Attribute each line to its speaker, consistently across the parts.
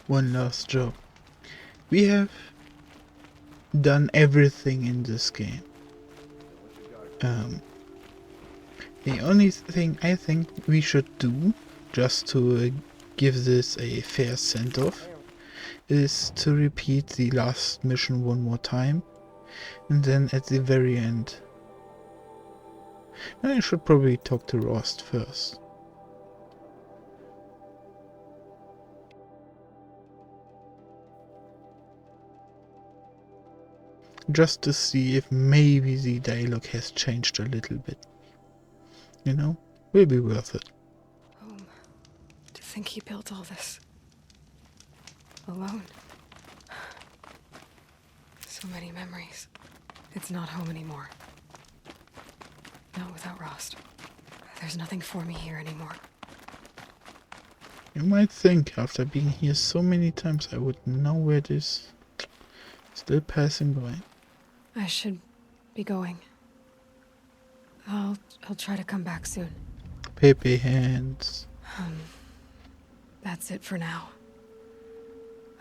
Speaker 1: One last job. We have done everything in this game. The only thing I think we should do, just to give this a fair send-off, is to repeat the last mission one more time, and then at the very end. I should probably talk to Rost first. Just to see if maybe the dialogue has changed a little bit. You know? Will be worth it.
Speaker 2: Home. To think he built all this. Alone. So many memories. It's not home anymore. Not without Rost. There's nothing for me here anymore.
Speaker 1: You might think, after being here so many times, I would know where it is. Still passing by.
Speaker 2: I should be going. I'll try to come back soon.
Speaker 1: Pepe hands.
Speaker 2: That's it for now.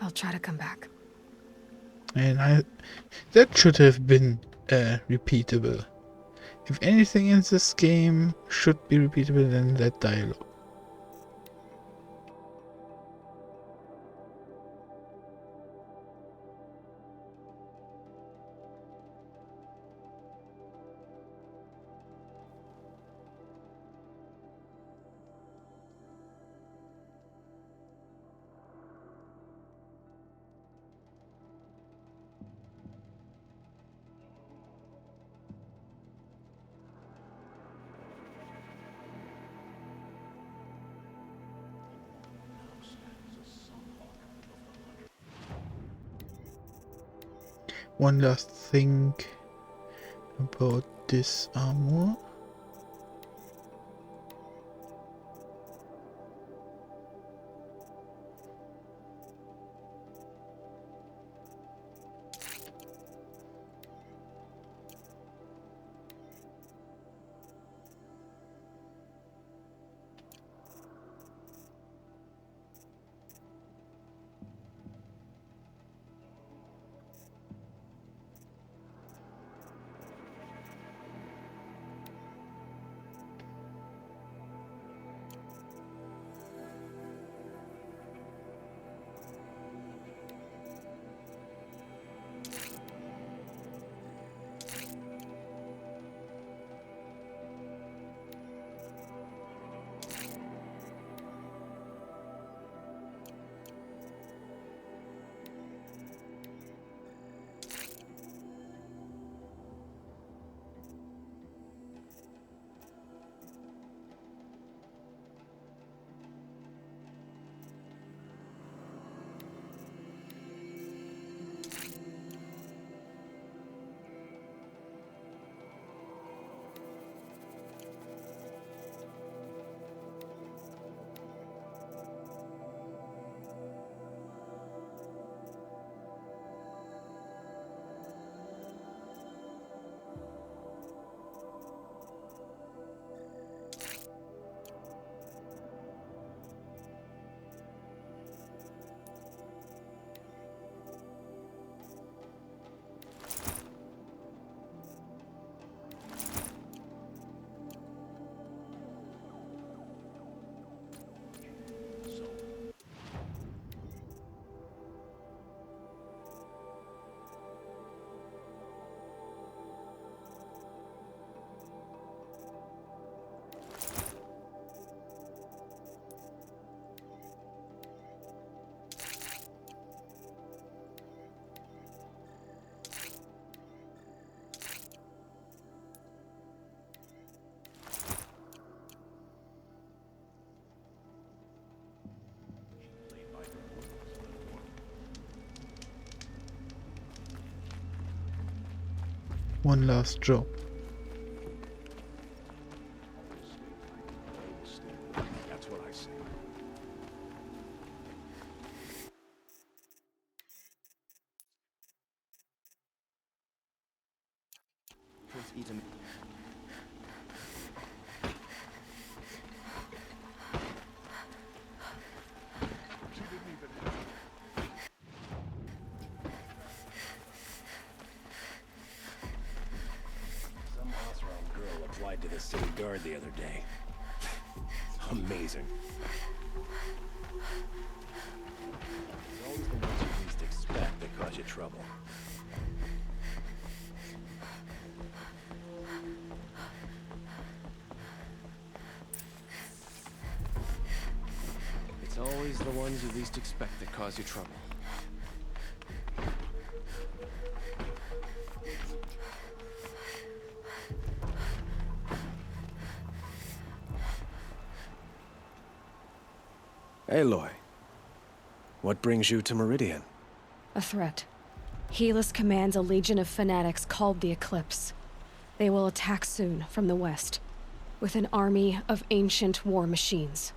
Speaker 2: I'll try to come back.
Speaker 1: And that should have been repeatable. If anything in this game should be repeatable, then that dialogue. One last thing about this armor. One last job.
Speaker 3: That's what I say. Prince Eden. the city guard the other day. Amazing. It's always the ones you least expect that cause you trouble. It's always the ones you least expect that cause you trouble. Aloy, what brings you to Meridian?
Speaker 2: A threat. Helis commands a legion of fanatics called the Eclipse. They will attack soon from the west, with an army of ancient war machines.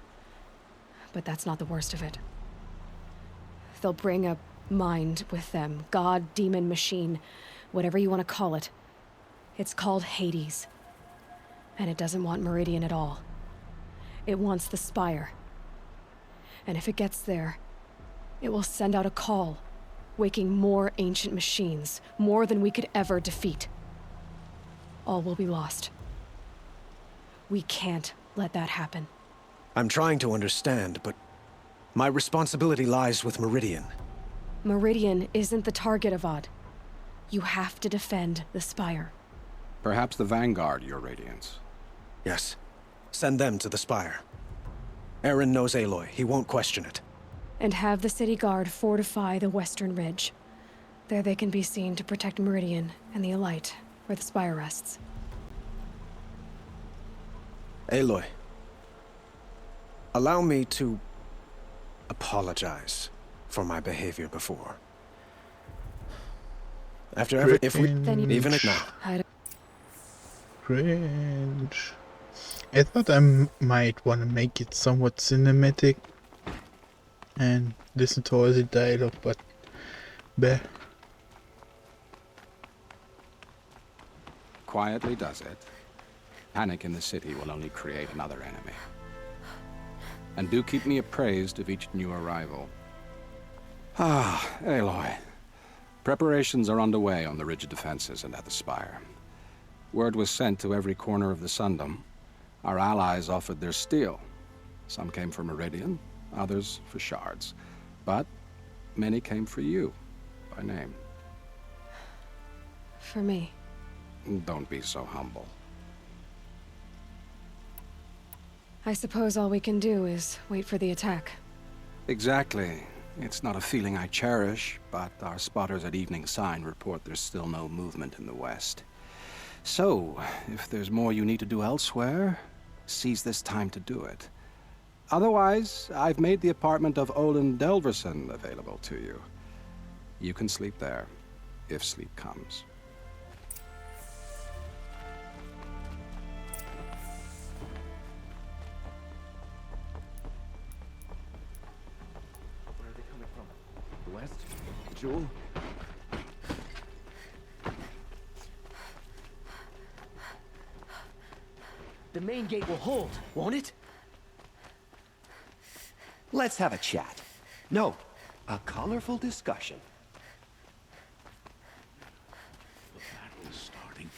Speaker 2: But that's not the worst of it. They'll bring a mind with them, god, demon, machine, whatever you want to call it. It's called Hades. And it doesn't want Meridian at all. It wants the Spire. And if it gets there, it will send out a call, waking more ancient machines, more than we could ever defeat. All will be lost. We can't let that happen.
Speaker 3: I'm trying to understand, but my responsibility lies with Meridian.
Speaker 2: Meridian isn't the target, Avad. You have to defend the Spire.
Speaker 4: Perhaps the Vanguard, Your Radiance.
Speaker 3: Yes. Send them to the Spire. Eren knows Aloy. He won't question it.
Speaker 2: And have the city guard fortify the western ridge. There they can be seen to protect Meridian and the Elite, where the Spire rests.
Speaker 3: Aloy, allow me to apologize for my behavior before. After every, if we,
Speaker 2: Then you-
Speaker 3: even it now.
Speaker 1: Cringe. I thought I might want to make it somewhat cinematic and listen to all the dialogue, but bleh.
Speaker 4: Quietly does it. Panic in the city will only create another enemy. And do keep me appraised of each new arrival. Ah, Aloy. Preparations are underway on the ridge defenses and at the Spire. Word was sent to every corner of the Sundom. Our allies offered their steel. Some came for Meridian, others for shards. But many came for you, by name.
Speaker 2: For me.
Speaker 4: Don't be so humble.
Speaker 2: I suppose all we can do is wait for the attack.
Speaker 4: Exactly. It's not a feeling I cherish, but our spotters at Evening Sign report there's still no movement in the west. So, if there's more you need to do elsewhere, seize this time to do it. Otherwise, I've made the apartment of Olin Delverson available to you. You can sleep there, if sleep comes.
Speaker 3: Where are they coming from? The west? Jewel?
Speaker 5: The main gate will hold, won't it?
Speaker 6: Let's have a chat. No, a colorful discussion.
Speaker 3: The battle is starting.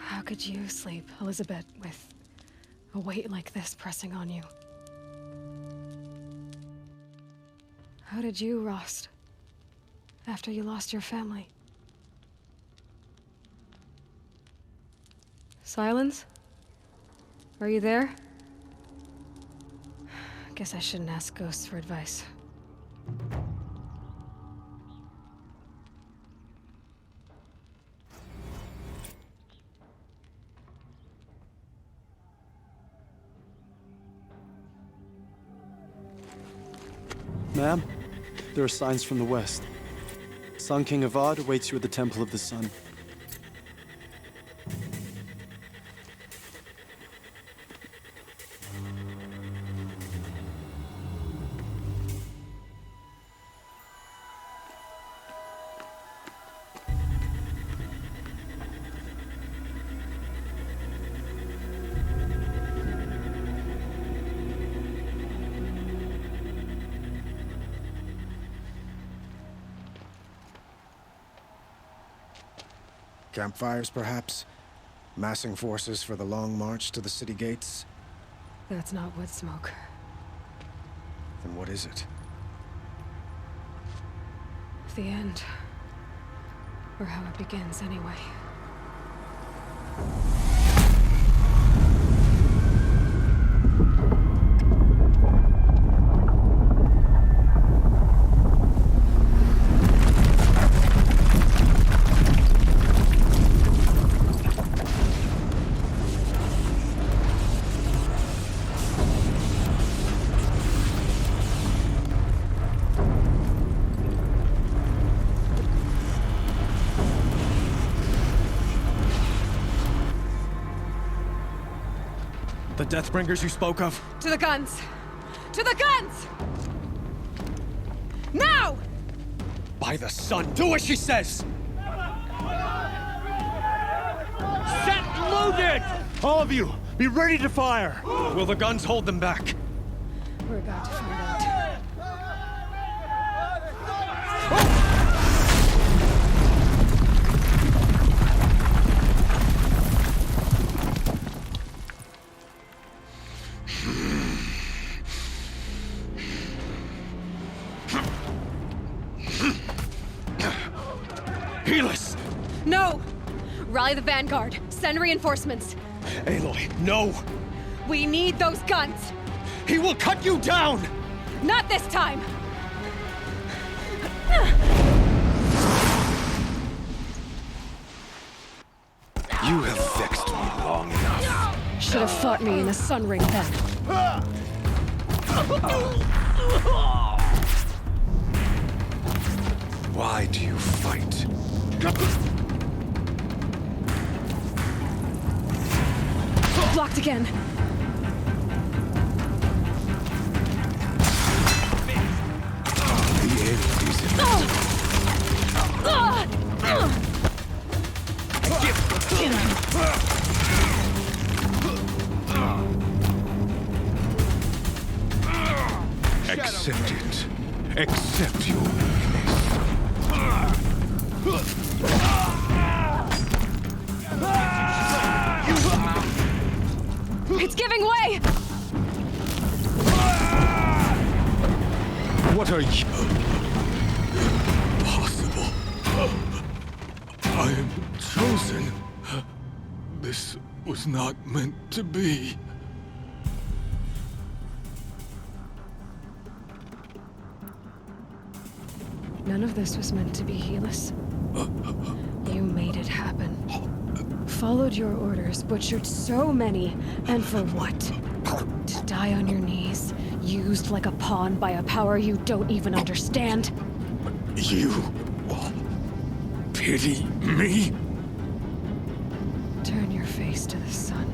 Speaker 2: How could you sleep, Elizabeth, with a weight like this pressing on you? How did you, Rost, after you lost your family? Silence? Are you there? Guess I shouldn't ask ghosts for advice.
Speaker 7: Ma'am, there are signs from the west. Sun King Avad awaits you at the Temple of the Sun.
Speaker 3: Campfires, perhaps? Massing forces for the long march to the city gates?
Speaker 2: That's not wood smoke.
Speaker 3: Then what is it?
Speaker 2: The end. Or how it begins, anyway.
Speaker 3: The Deathbringers you spoke of?
Speaker 2: To the guns! To the guns! Now!
Speaker 3: By the sun, do as she says!
Speaker 8: Set loaded! All of you, be ready to fire!
Speaker 3: Will the guns hold them back?
Speaker 2: We're about to find out.
Speaker 3: Helis!
Speaker 2: No! Rally the vanguard. Send reinforcements.
Speaker 3: Aloy, no!
Speaker 2: We need those guns!
Speaker 3: He will cut you down!
Speaker 2: Not this time!
Speaker 6: You have vexed me long enough.
Speaker 2: Should have fought me in the Sun Ring then.
Speaker 6: Why do you fight?
Speaker 2: Blocked again.
Speaker 6: The end is in Accept it. Accept your weakness.
Speaker 2: It's giving way!
Speaker 6: What are you?
Speaker 8: Possible. I am chosen. This was not meant to be.
Speaker 2: None of this was meant to be, Helis. You made it happen. Followed your orders, butchered so many, and for what? To die on your knees, used like a pawn by a power you don't even understand?
Speaker 8: You pity me?
Speaker 2: Turn your face to the sun.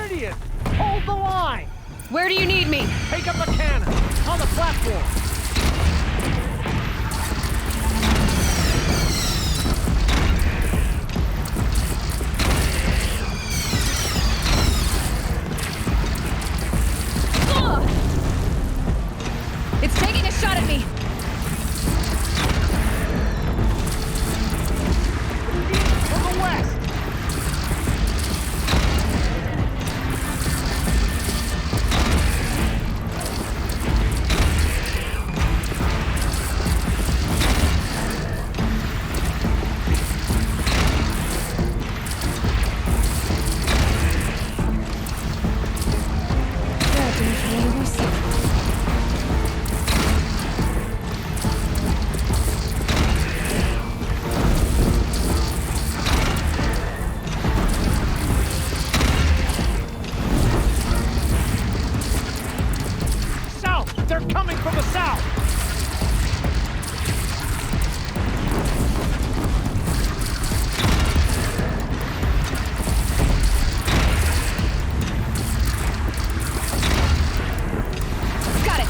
Speaker 5: Meridian! Hold the line!
Speaker 2: Where do you need me?
Speaker 5: Take up a cannon! On the platform!
Speaker 2: It's taking a shot at me!
Speaker 5: From the west! South! They're coming from the south!
Speaker 2: Got it!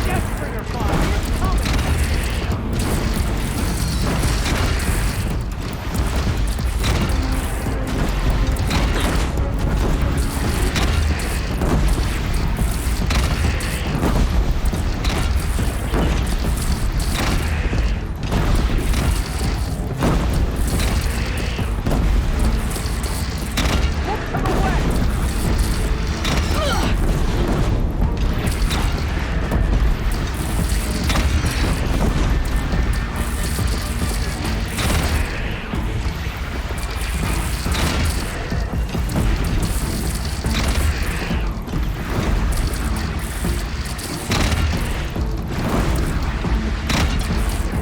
Speaker 5: Deathbringer fire! It's coming! Look to the west!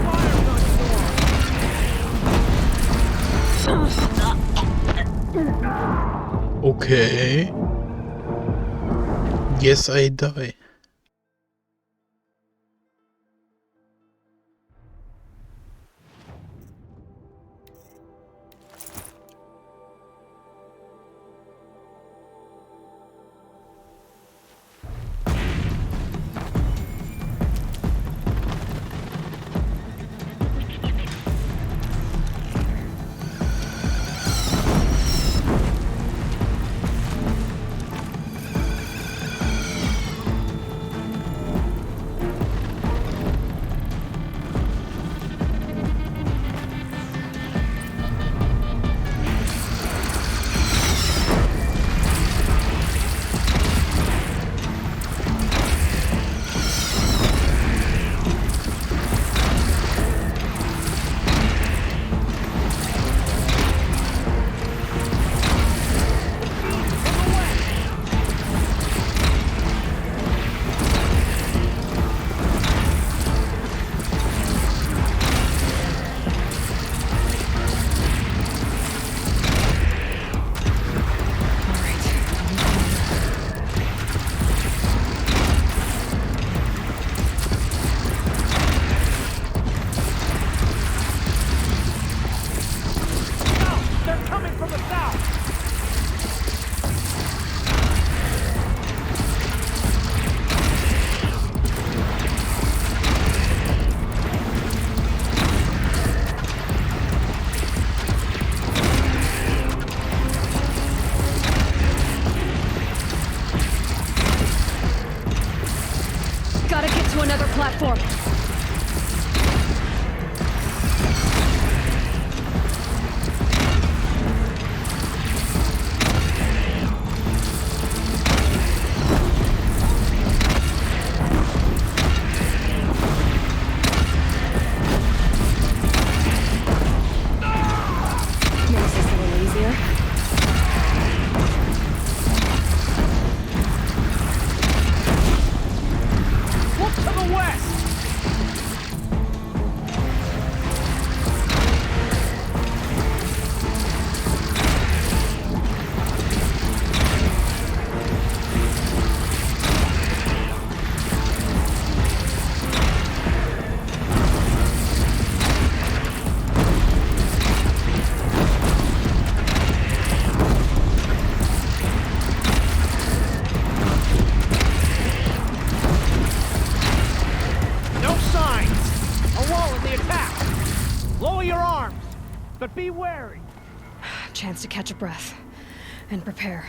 Speaker 5: Fire gun form!
Speaker 1: Okay. Yes, I die.
Speaker 5: South! They're coming from the south!
Speaker 2: Gotta get to another platform. Makes this a little easier.
Speaker 5: Look to the west! Lower your arms, but be wary.
Speaker 2: Chance to catch a breath and prepare.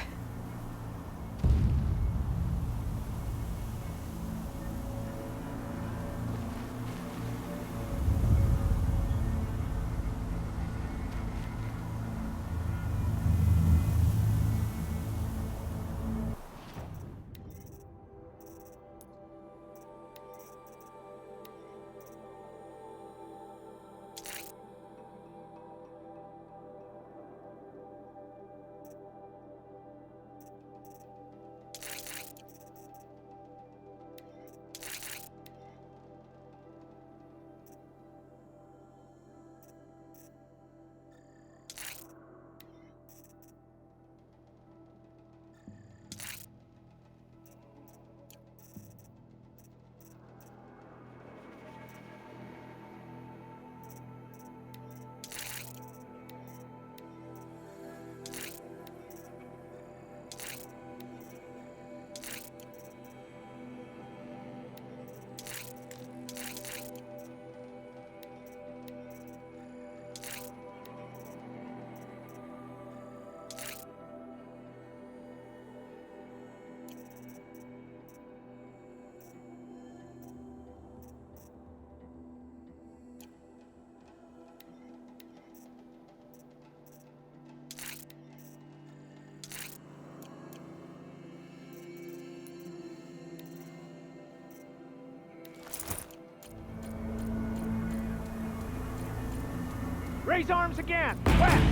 Speaker 5: Raise arms again. West.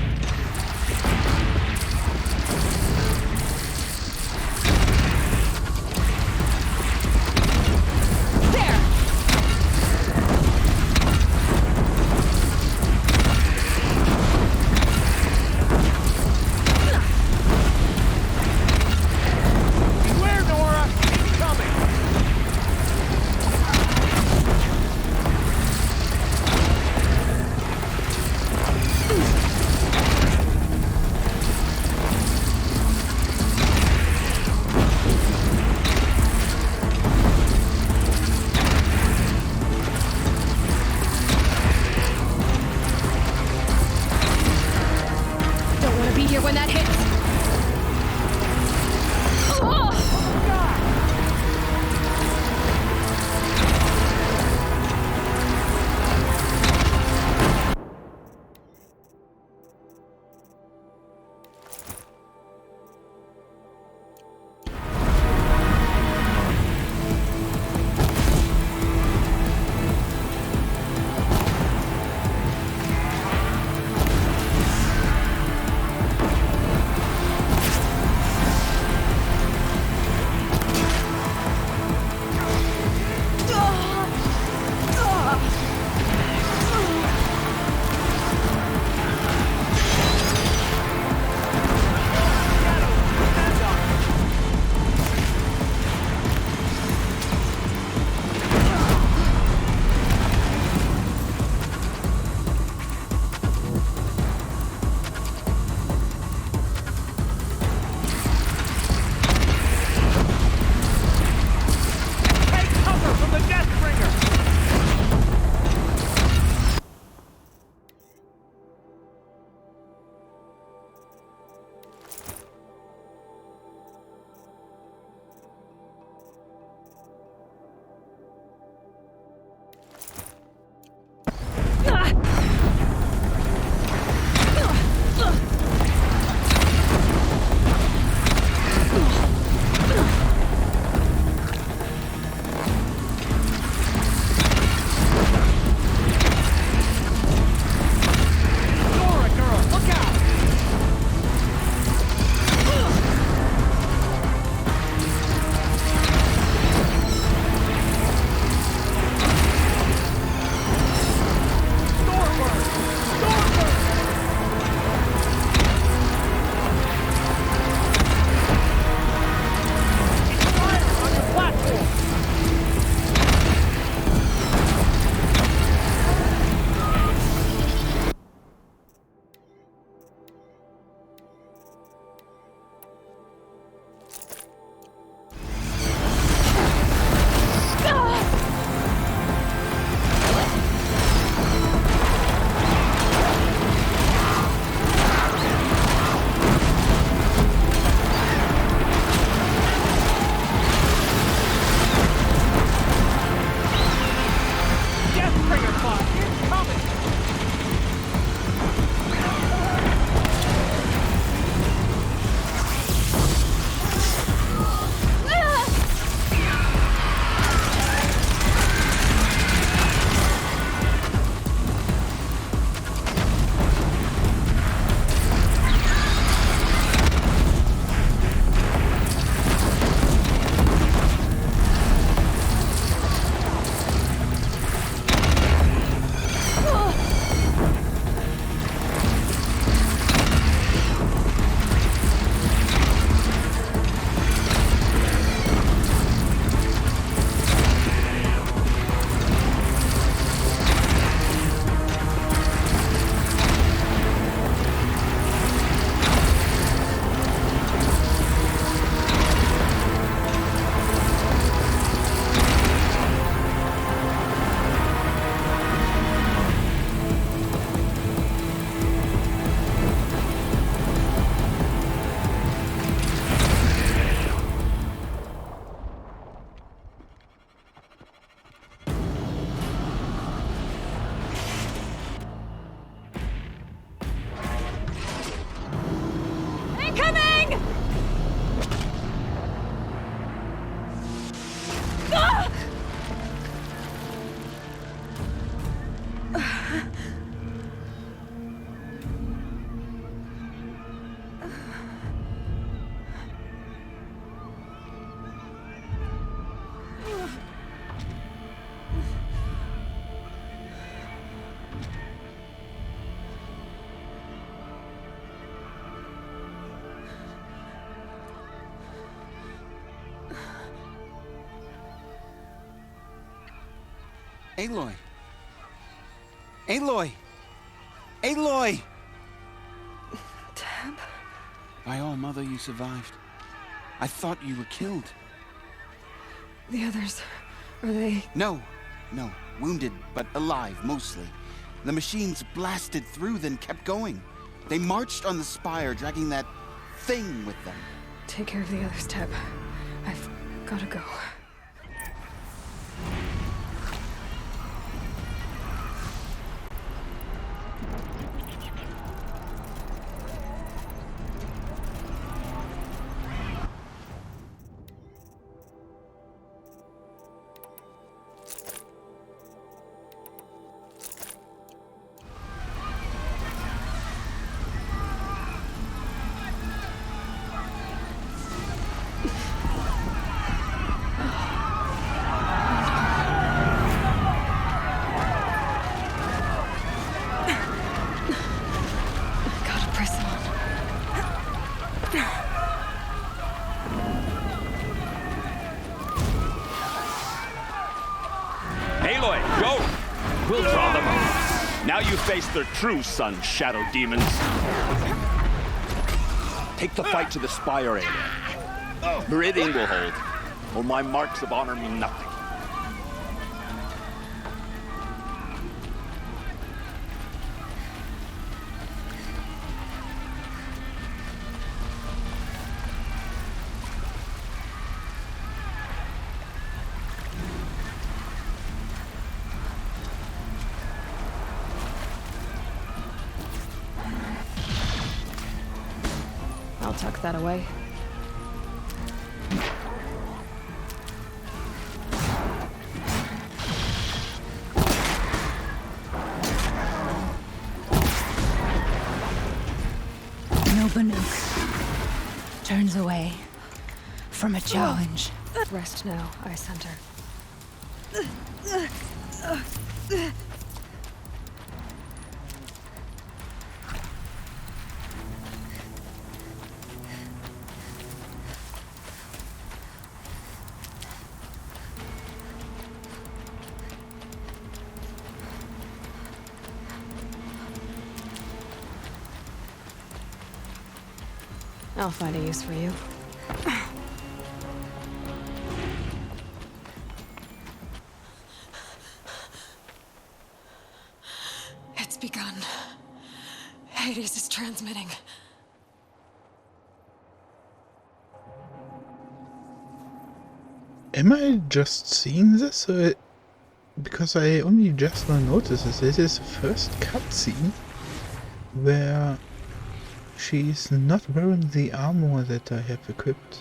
Speaker 5: Beware, Nora. It's coming.
Speaker 9: Aloy! Aloy! Aloy!
Speaker 2: Tab?
Speaker 9: My All-Mother, you survived. I thought you were killed.
Speaker 2: The others, are they...
Speaker 9: No. Wounded, but alive, mostly. The machines blasted through, then kept going. They marched on the spire, dragging that thing with them.
Speaker 2: Take care of the others, Tab. I've gotta go. Gotta press on.
Speaker 8: Aloy, go! We'll draw them out. Now you face their true son, Shadow Demons. Take the fight to the Spire, Aloy. Meridian will hold, or my marks of honor mean nothing.
Speaker 2: I'll tuck that away.
Speaker 10: No Banuk turns away from a challenge.
Speaker 2: Rest now, Ice Hunter. I'll find a use for you. It's begun. Hades is transmitting.
Speaker 1: Am I just seeing this? Or because I only just now noticed this. This is the first cutscene where she's not wearing the armor that I have equipped.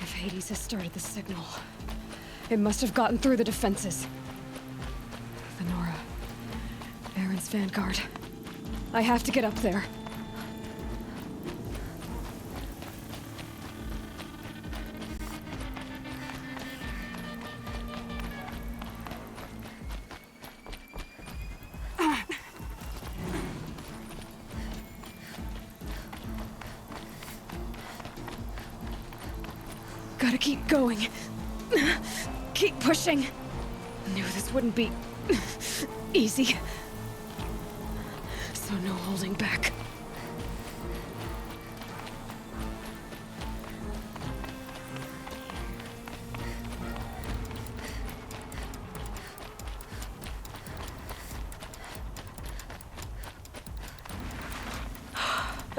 Speaker 2: If Hades has started the signal, it must have gotten through the defenses. Thenora, Aaron's vanguard. I have to get up there. Gotta keep going. Keep pushing. Knew this wouldn't be easy. So no holding back.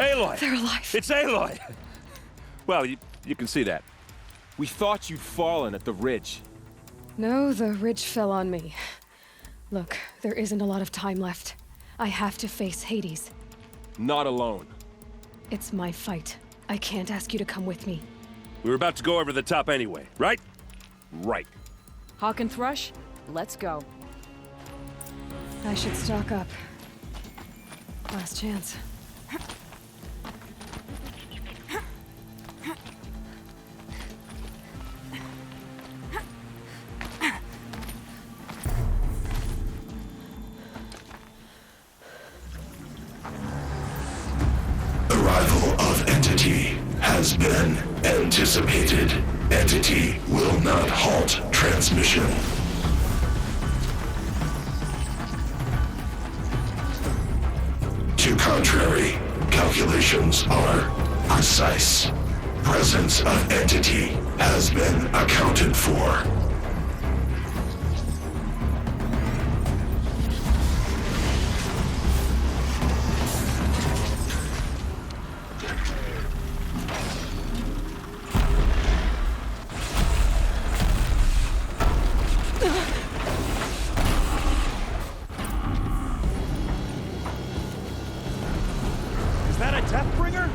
Speaker 5: Aloy!
Speaker 2: They're alive.
Speaker 5: It's Aloy! Well, you can see that. We thought you'd fallen at the ridge.
Speaker 2: No, the ridge fell on me. Look, there isn't a lot of time left. I have to face Hades.
Speaker 5: Not alone.
Speaker 2: It's my fight. I can't ask you to come with me.
Speaker 5: We were about to go over the top anyway, right? Right.
Speaker 11: Hawk and Thrush, let's go.
Speaker 2: I should stock up. Last chance.
Speaker 12: Arrival of Entity has been anticipated. Entity will not halt transmission. To contrary, calculations are precise. Presence of Entity has been accounted for.
Speaker 5: Is that a Deathbringer?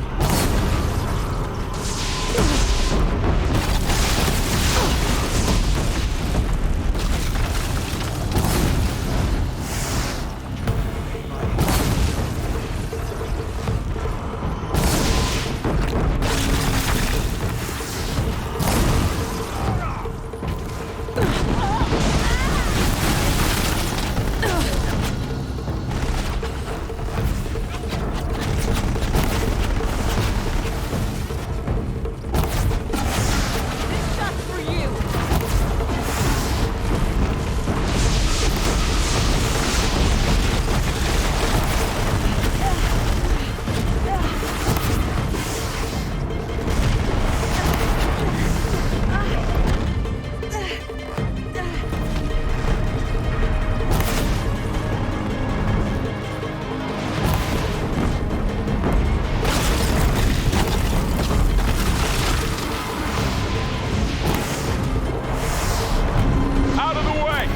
Speaker 5: Out of the way!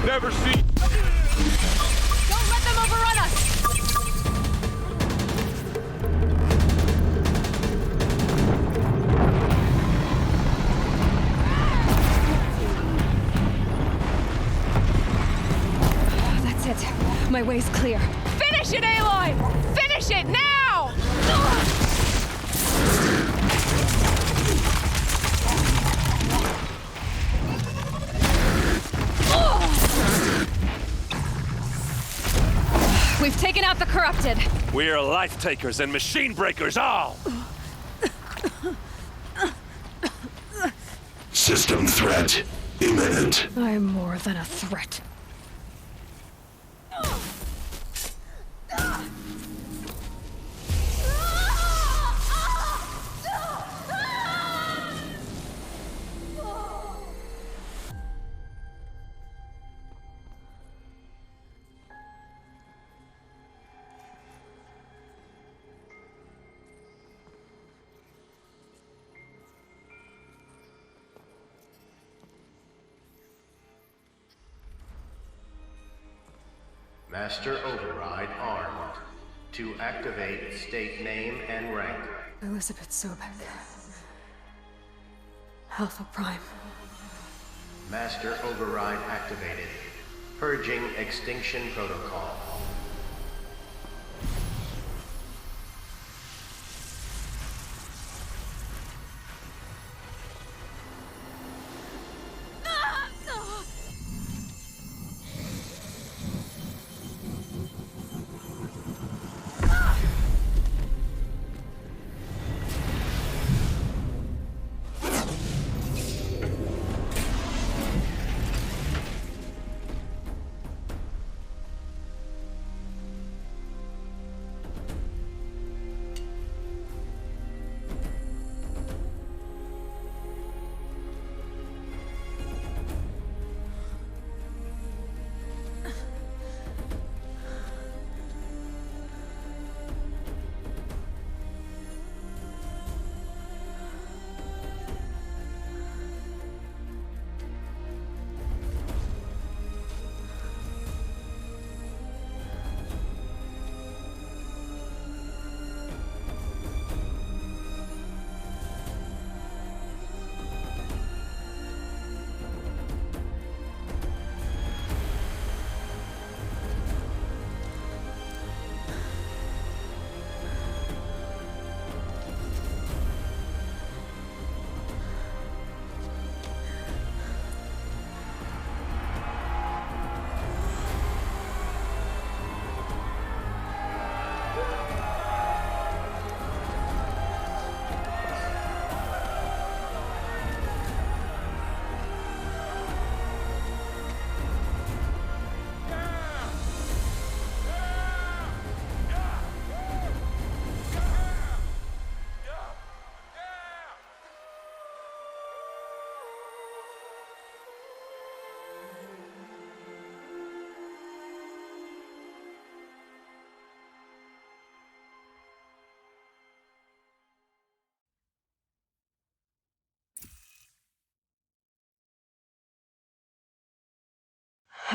Speaker 5: Never seen.
Speaker 11: Don't let them overrun us!
Speaker 2: That's it. My way's clear.
Speaker 11: Finish it, Aloy! Finish it now!
Speaker 2: We've taken out the corrupted.
Speaker 5: We are life takers and machine breakers all!
Speaker 12: System threat imminent.
Speaker 2: I'm more than a threat.
Speaker 13: Master Override armed. To activate, state name and rank.
Speaker 2: Elizabeth Sobek. Alpha Prime.
Speaker 13: Master Override activated. Purging Extinction Protocol.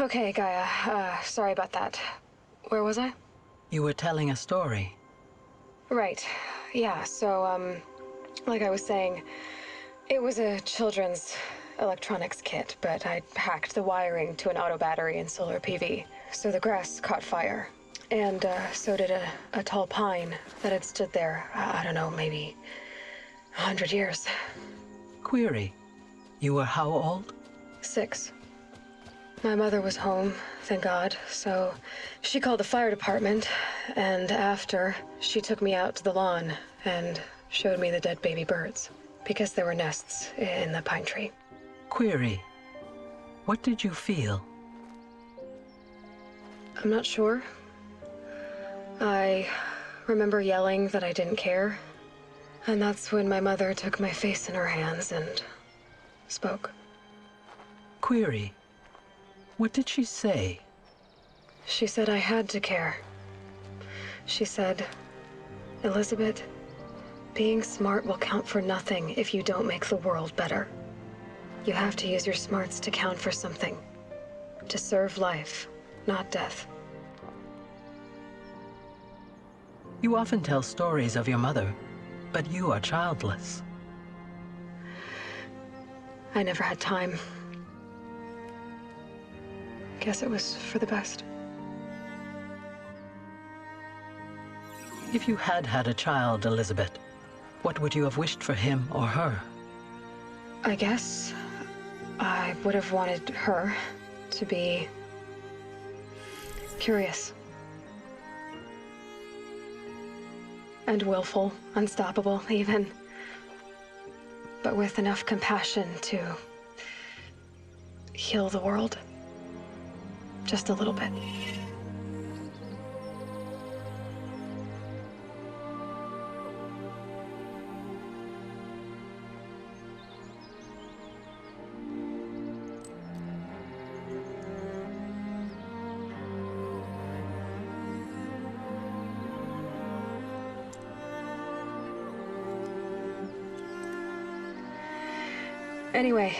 Speaker 2: Okay, Gaia. Sorry about that. Where was I?
Speaker 14: You were telling a story.
Speaker 2: Right. Yeah, so, like I was saying, it was a children's electronics kit, but I hacked the wiring to an auto battery and solar PV. So the grass caught fire. And, so did a tall pine that had stood there, I don't know, maybe 100 years.
Speaker 14: Query. You were how old?
Speaker 2: 6. My mother was home, thank God, so she called the fire department, and after, she took me out to the lawn and showed me the dead baby birds, because there were nests in the pine tree.
Speaker 14: Query. What did you feel?
Speaker 2: I'm not sure. I remember yelling that I didn't care, and that's when my mother took my face in her hands and spoke.
Speaker 14: Query. What did she say?
Speaker 2: She said I had to care. She said, Elizabeth, being smart will count for nothing if you don't make the world better. You have to use your smarts to count for something. To serve life, not death.
Speaker 14: You often tell stories of your mother, but you are childless.
Speaker 2: I never had time. Guess it was for the best.
Speaker 14: If you had had a child, Elizabeth, what would you have wished for him or her?
Speaker 2: I guess I would have wanted her to be curious. And willful, unstoppable, even. But with enough compassion to heal the world. Just a little bit. Anyway,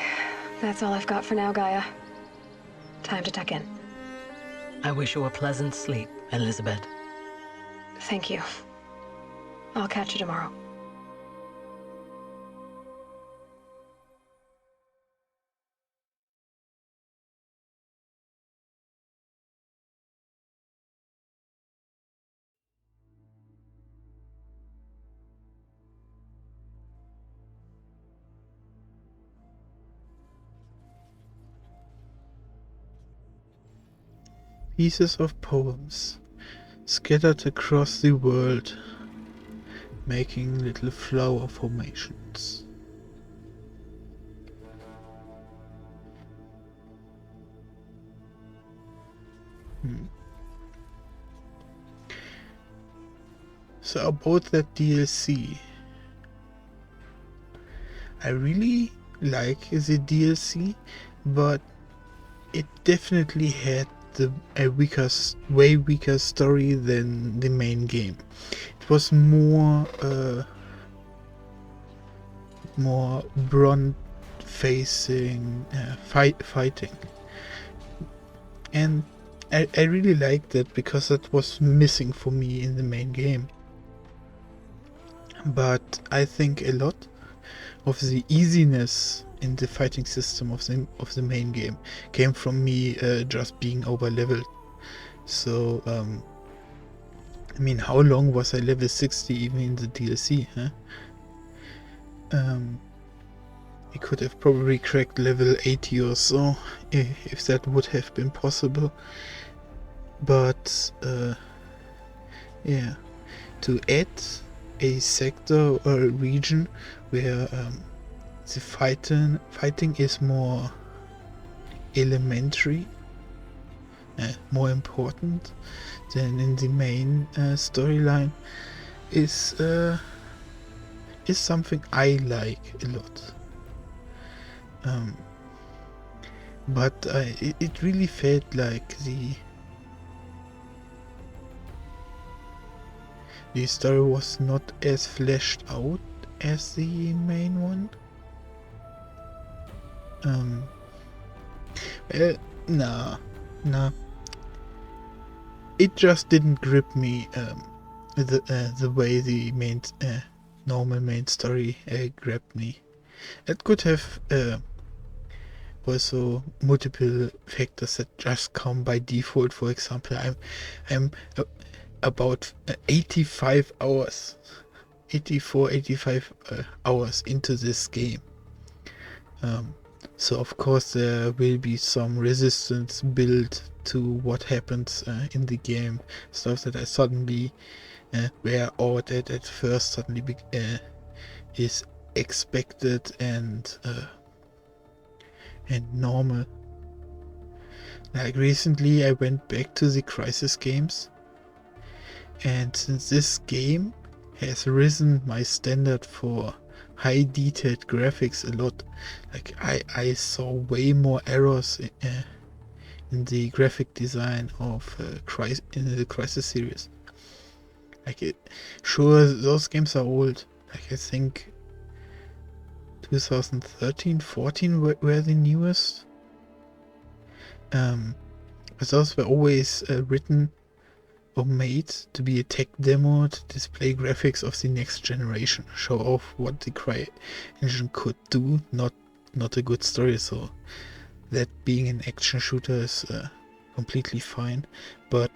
Speaker 2: that's all I've got for now, Gaia. Time to tuck in.
Speaker 14: I wish you a pleasant sleep, Elizabeth.
Speaker 2: Thank you. I'll catch you tomorrow.
Speaker 1: Pieces of poems scattered across the world, making little flower formations. So about that DLC, I really like the DLC, but it definitely had a way weaker story than the main game. It was more front facing fighting, and I really liked that because that was missing for me in the main game. But I think a lot of the easiness in the fighting system of the main game came from me just being over leveled. So I mean, how long was I level 60 even in the DLC, huh? I could have probably cracked level 80 or so if that would have been possible. But yeah, to add a sector or a region where the fighting is more elementary, more important than in the main storyline, is something I like a lot. But it really felt like the story was not as fleshed out as the main one. Well, nah, no. It just didn't grip me the way the main normal main story grabbed me. It could have also multiple factors that just come by default. For example, I'm about 85 hours, 85 hours into this game. So of course there will be some resistance built to what happens in the game. Stuff that I suddenly were awed at first suddenly is expected and normal. Like recently I went back to the Crysis games, and since this game has risen my standard for high detailed graphics a lot, like I saw way more errors in the graphic design of in the Crysis series. Like sure, those games are old. Like I think 2013-14 were the newest. But those were always written or made to be a tech demo to display graphics of the next generation, show off what the CryEngine could do, not a good story. So that being an action shooter is completely fine, but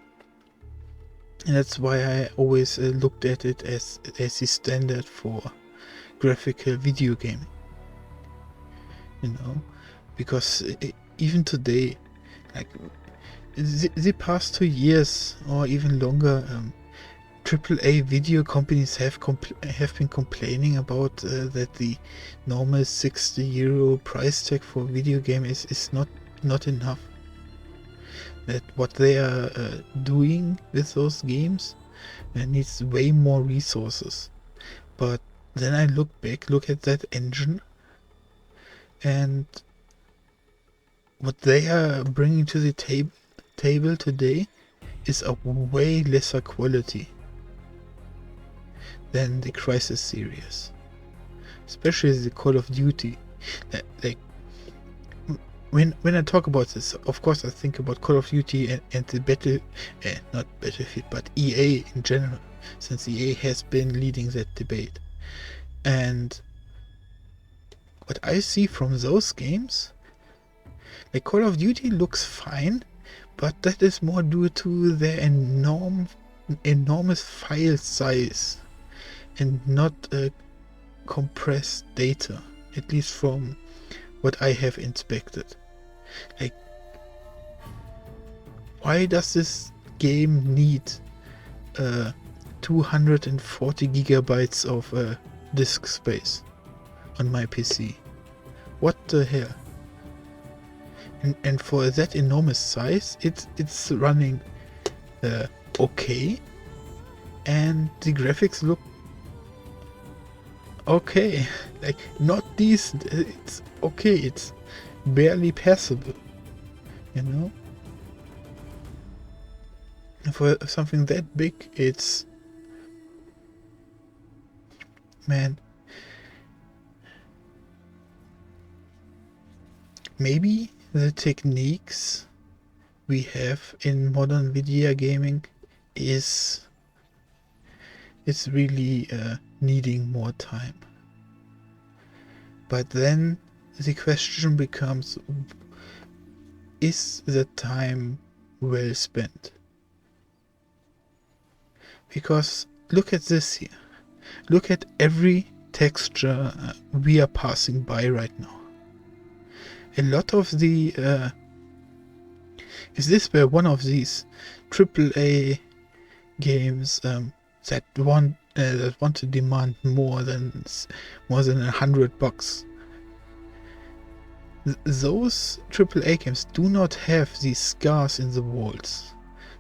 Speaker 1: that's why I always looked at it as the standard for graphical video gaming. You know, because even today, like the past 2 years or even longer, AAA video companies have been complaining about that the normal €60 price tag for video game is not enough. That what they are doing with those games needs way more resources. But then I look at that engine, and what they are bringing to the table today is a way lesser quality than the Crysis series, especially the Call of Duty. Like when I talk about this, of course I think about Call of Duty and the not Battlefield, but EA in general, since EA has been leading that debate. And what I see from those games, like Call of Duty looks fine, but that is more due to their enormous file size and not compressed data, at least from what I have inspected. Like, why does this game need 240 gigabytes of disk space on my PC? What the hell? And for that enormous size, it's running okay, and the graphics look okay, like not decent. It's okay. It's barely passable, you know. And for something that big, it's, man. Maybe the techniques we have in modern video gaming is really needing more time. But then the question becomes, is the time well spent? Because look at this here. Look at every texture we are passing by right now. A lot of the is this where one of these AAA games that want to demand more than $100. Those AAA games do not have these scars in the walls.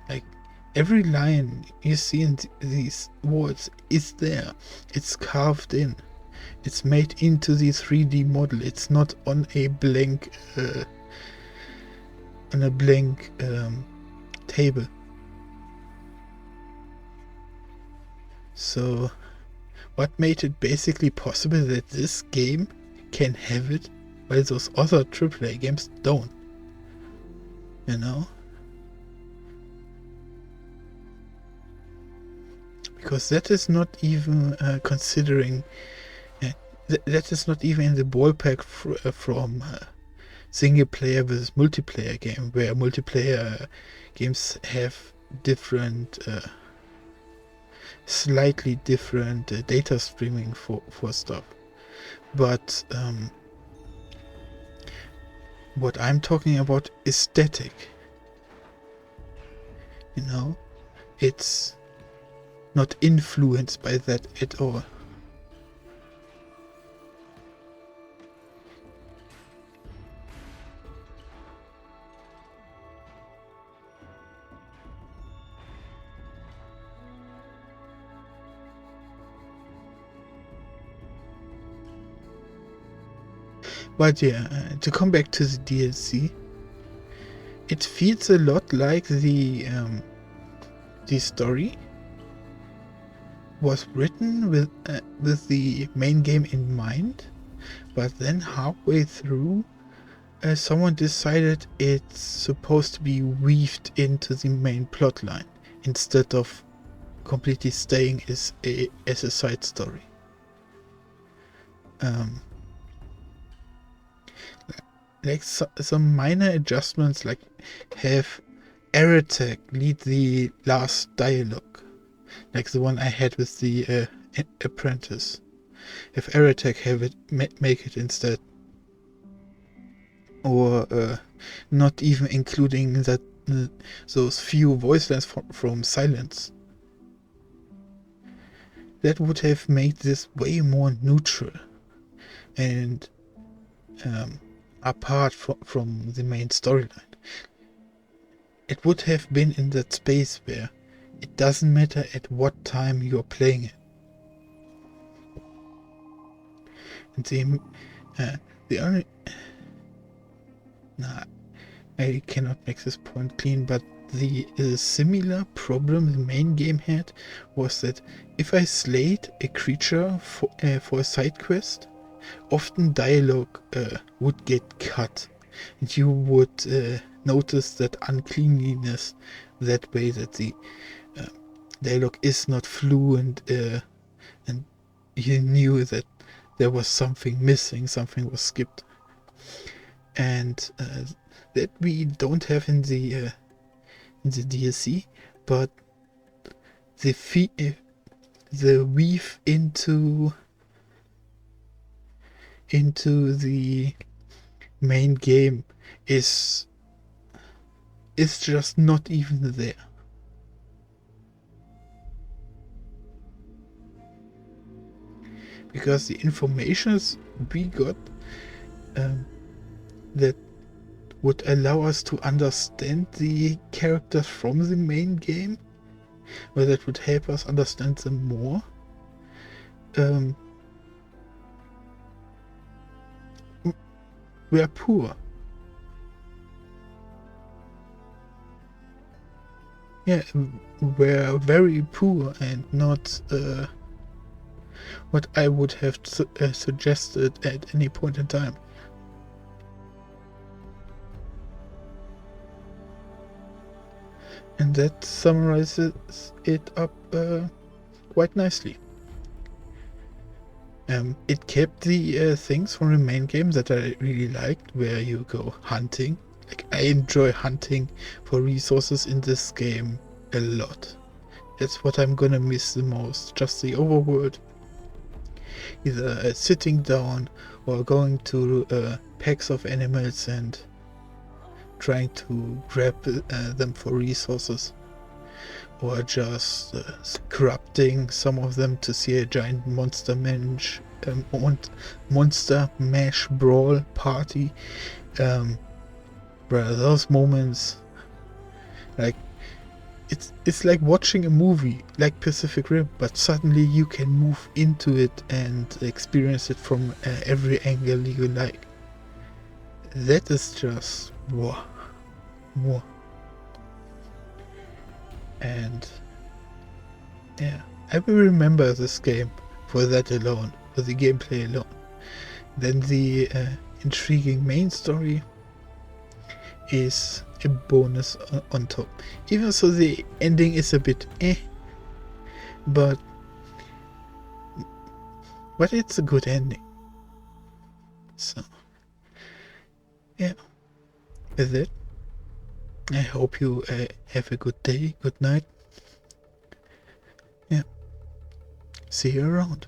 Speaker 1: Like every line you see in these walls is there. It's carved in. It's made into the 3D model. It's not on a blank table. So what made it basically possible that this game can have it while those other AAA games don't? You know? because that is not even considering that is not even in the ballpark from single player versus multiplayer game, where multiplayer games have different slightly different data streaming for stuff. But what I'm talking about is static. You know, it's not influenced by that at all. But yeah, to come back to the DLC, it feels a lot like the story was written with the main game in mind, but then halfway through, someone decided it's supposed to be weaved into the main plotline instead of completely staying as a side story. Like some minor adjustments, like have Aratek lead the last dialogue, like the one I had with the apprentice. If Aratek have it, make it instead, or not even including that those few voice lines from Silence. That would have made this way more neutral and apart from the main storyline. It would have been in that space where it doesn't matter at what time you're playing it. And the only... Nah, I cannot make this point clean, but the similar problem the main game had was that if I slayed a creature for a side quest, often dialogue would get cut, and you would notice that uncleanliness that way, that the dialogue is not fluent, and you knew that there was something missing, something was skipped, and that we don't have in the DLC, but the weave into the main game is just not even there. Because the information we got that would allow us to understand the characters from the main game, or that would help us understand them more, were poor. Yeah, were very poor and not what I would have suggested at any point in time. And that summarizes it up quite nicely. It kept the things from the main game that I really liked, where you go hunting. Like, I enjoy hunting for resources in this game a lot. That's what I'm gonna miss the most, just the overworld. Either sitting down or going to packs of animals and trying to grab them for resources, or just corrupting some of them to see a giant monster mash brawl party. Where those moments, like, it's like watching a movie like Pacific Rim, but suddenly you can move into it and experience it from every angle you like. That is just more. And yeah, I will remember this game for that alone, for the gameplay alone. Then the intriguing main story is a bonus on top. Even so, the ending is a bit but it's a good ending. So yeah, with it, I hope you have a good day, good night. Yeah, see you around.